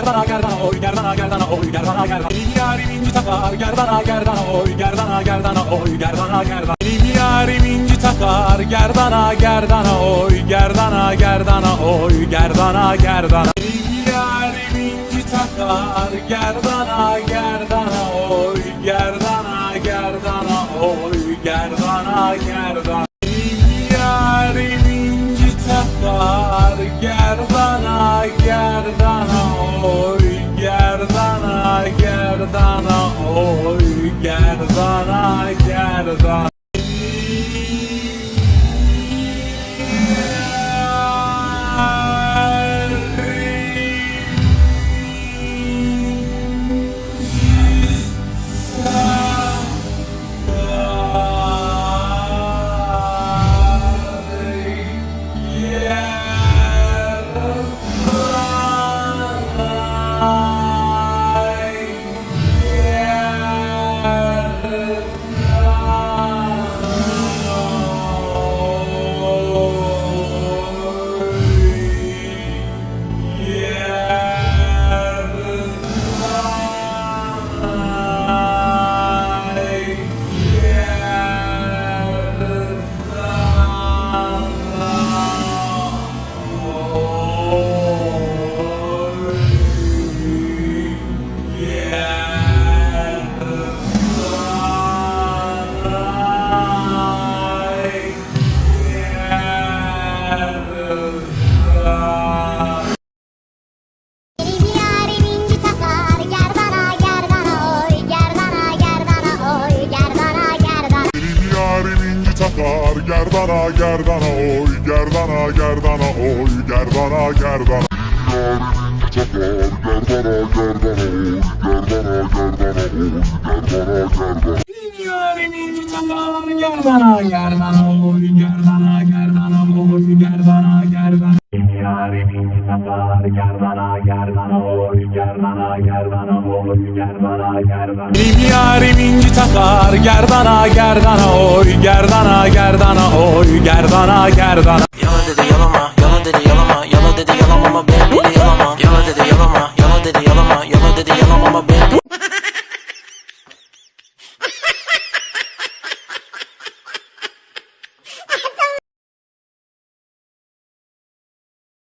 gerdana gerdana oy gerdana gerdana oy gerdana gerdana. Benim yarim inci takar gerdana gerdana oy gerdana gerdana oy gerdana gerdana. Benim yarim inci takar gerdana gerdana oy gerdana gerdana oy gerdana gerdana. Benim yarim inci takar gerdana gerdana oy gerdana gerdana oy gerdana gerdana. Benim yarim inci takar gerdana gerdana oy gerdana gerdana oy gerdana gerdana. Gerdana gerdana oy gerdana gerdana oy gerdana gerdana. Yarim inci takar gerdana gerdana oy gerdana gerdana oy gerdana gerdana. Yarim inci takar gerdana gerdana oy gerdana gerdana oy gerdana gerdana. Benim yarim inci takar gerdana gerdana oy gerdana gerdana oy gerdana gerdana. Yala dedi yalama, yala dedi yalama, yala dedi yalamama belli yalama. Yala dedi yalama, yala dedi yalama, yala dedi yalamama belli.